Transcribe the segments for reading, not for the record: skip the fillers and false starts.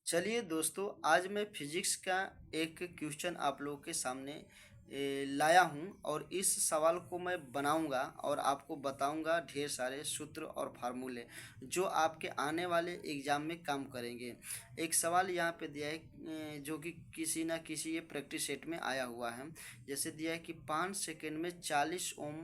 चलिए दोस्तों, आज मैं फिजिक्स का एक क्वेश्चन आप लोगों के सामने लाया हूं और इस सवाल को मैं बनाऊंगा और आपको बताऊंगा ढेर सारे सूत्र और फार्मूले जो आपके आने वाले एग्जाम में काम करेंगे। एक सवाल यहाँ पे दिया है जो कि किसी ना किसी ये प्रैक्टिस सेट में आया हुआ है। जैसे दिया है कि 5 सेकंड में 40 ओम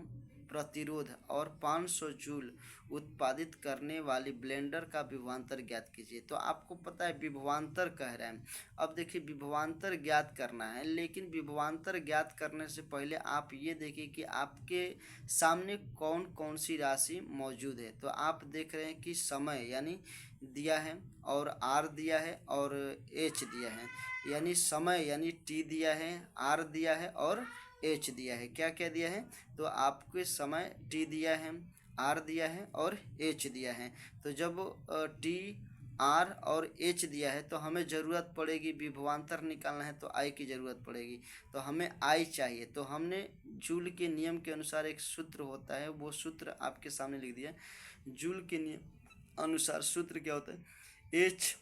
प्रतिरोध और 500 जूल उत्पादित करने वाली ब्लेंडर का विभवांतर ज्ञात कीजिए। तो आपको पता है विभवांतर कह रहे हैं। अब देखिए विभवांतर ज्ञात करना है, लेकिन विभवांतर ज्ञात करने से पहले आप ये देखिए कि आपके सामने कौन कौन सी राशि मौजूद है। तो आप देख रहे हैं कि समय यानी दिया है और आर दिया है और एच दिया है। यानी समय यानी टी दिया है, आर दिया है और एच दिया है। क्या क्या दिया है? तो आपके समय टी दिया है, आर दिया है और एच दिया है। तो जब टी आर और एच दिया है तो हमें ज़रूरत पड़ेगी विभवांतर निकालना है तो आई की ज़रूरत पड़ेगी। तो हमें आई चाहिए। तो हमने जूल के नियम के अनुसार एक सूत्र होता है, वो सूत्र आपके सामने लिख दिया। जूल के नियम अनुसार सूत्र क्या होता है? एच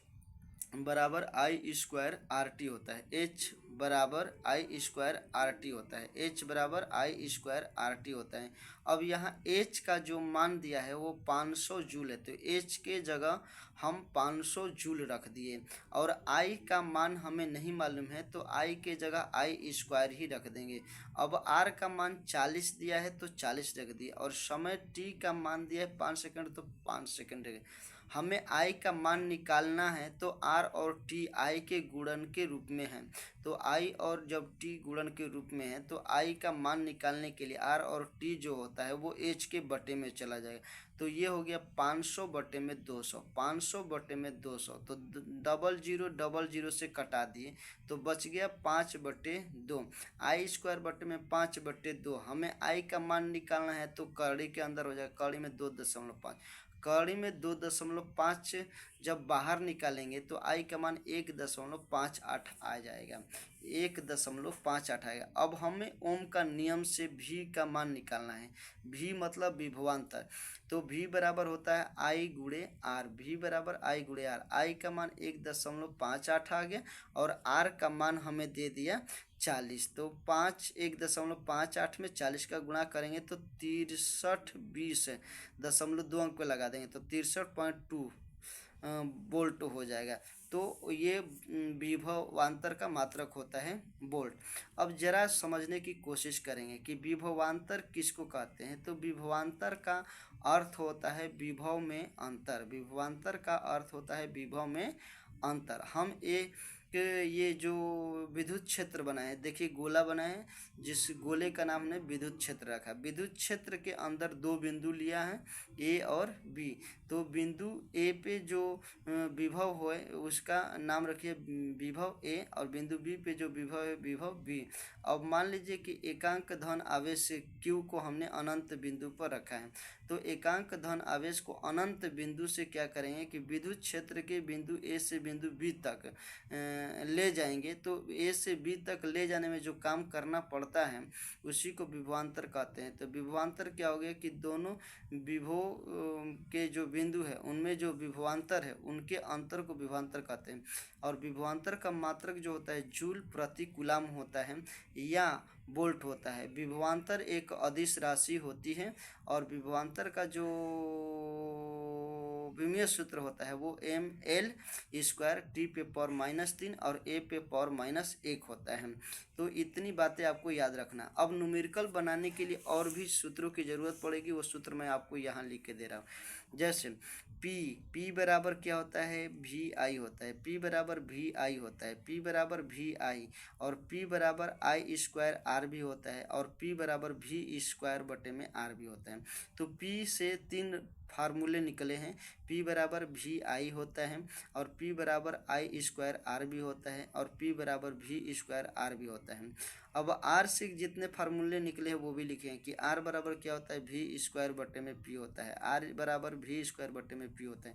बराबर आई स्क्वायर आर टी होता है। एच बराबर आई स्क्वायर आर टी होता है। एच बराबर आई स्क्वायर आर टी होता है। अब यहाँ एच का जो मान दिया है वो 500 जूल है, तो एच के जगह हम 500 जूल रख दिए। और आई का मान हमें नहीं मालूम है तो आई के जगह आई स्क्वायर ही रख देंगे। अब आर का मान 40 दिया है तो 40 रख दिए, और समय टी का मान दिया है 5 सेकंड तो 5 सेकंड रख। हमें आई का मान निकालना है तो आर और टी आई के गुणन के रूप में है। तो आई और जब टी गुणन के रूप में है तो आई का मान निकालने के लिए आर और टी जो होता है वो एच के बटे में चला जाएगा। तो ये हो गया 500 बटे में 200, 500 बटे में 200। तो डबल जीरो से कटा दिए तो बच गया 5/2। आई स्क्वायर बटे में 5/2। हमें आई का मान निकालना है तो कड़ी के अंदर हो जाएगा, कड़ी में 2.5। कड़ी में 2.5 जब बाहर निकालेंगे तो आई का मान 1.58 आ जाएगा। 1.58 आएगा। अब हमें ओम का नियम से भी का मान निकालना है। भी मतलब विभवांतर। तो भी बराबर होता है आई गुणे आर। भी बराबर आई गुणे आर। आई का मान 1.58 आ गया और आर का मान हमें दे दिया 40। तो 1.58 में 40 का गुणा करेंगे तो 63 20 दशमलव 2 अंक पे लगा देंगे तो 63.2 बोल्ट हो जाएगा। तो ये विभवांतर का मात्रक होता है बोल्ट। अब जरा समझने की कोशिश करेंगे कि विभवांतर किसको कहते हैं। तो विभवांतर का अर्थ होता है विभव में अंतर। विभवांतर का अर्थ होता है विभव में अंतर। हम एक ये जो विद्युत क्षेत्र बनाए हैं, देखिए गोला बनाए हैं, जिस गोले का नाम हमने विद्युत क्षेत्र रखा। विद्युत क्षेत्र के अंदर दो बिंदु लिया है, ए और बी। तो बिंदु ए पे जो विभव हो उसका नाम रखिए विभव ए, और बिंदु बी पे जो विभव है विभव बी। अब मान लीजिए कि एकांक धन आवेश क्यू को हमने अनंत बिंदु पर रखा है। तो एकांक धन आवेश को अनंत बिंदु से क्या करेंगे कि विद्युत क्षेत्र के बिंदु ए से बिंदु बी तक ले जाएंगे। तो ए से बी तक ले जाने में जो काम करना पड़ता है उसी को विभवांतर कहते हैं। तो विभवांतर क्या हो गया कि दोनों विभव के जो बिंदु है उनमें जो विभवांतर है उनके अंतर को विभवांतर कहते हैं। और विभवांतर का मात्रक जो होता है जूल प्रति कूलम होता है या बोल्ट होता है। विभवांतर एक अदिश राशि होती है और विभवांतर का जो विमीय सूत्र होता है वो ml² टी पे पावर -3 और a पे पावर -1 होता है। तो इतनी बातें आपको याद रखना। अब न्यूमेरिकल बनाने के लिए और भी सूत्रों की ज़रूरत पड़ेगी, वो सूत्र मैं आपको यहाँ लिख के दे रहा हूँ। जैसे P बराबर क्या होता है? भी आई होता है। P बराबर भी आई होता है। P बराबर भी आई और P बराबर आई² आर भी होता है और P बराबर भी² बटे में आर भी होता है। तो P से 3 फार्मूले निकले हैं। P बराबर भी आई होता है और P बराबर आई² आर भी होता है और P बराबर भी² आर भी होता है। अब R से जितने फार्मूले निकले हैं वो भी लिखे कि R बराबर क्या होता है? भी² बटे में P होता है। R बराबर भी² बटे में P होता है।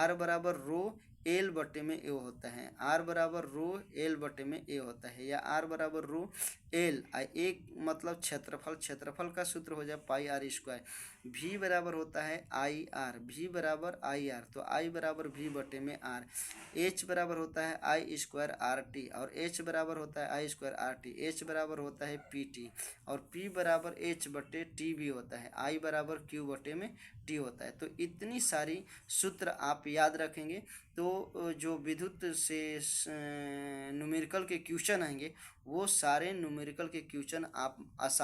R बराबर रो एल बटे में ए होता है, आर बराबर रो एल बटे में ए होता है, या आर बराबर रो एल एक मतलब क्षेत्रफल, क्षेत्रफल का सूत्र हो जाए पाई आर स्क्वायर। भी बराबर होता है आई आर, भी बराबर आई आर, तो आई बराबर भी बटे में आर। एच बराबर होता है आई स्क्वायर आर टी, और एच बराबर होता है आई स्क्वायर आर टी। एच बराबर होता है पी टी, और पी बराबर एच बटे टी भी होता है। आई बराबर क्यू बटे में टी होता है। तो इतनी सारी सूत्र आप याद रखेंगे तो जो विद्युत से न्यूमेरिकल के क्वेश्चन आएंगे वो सारे न्यूमेरिकल के क्वेश्चन आप आसान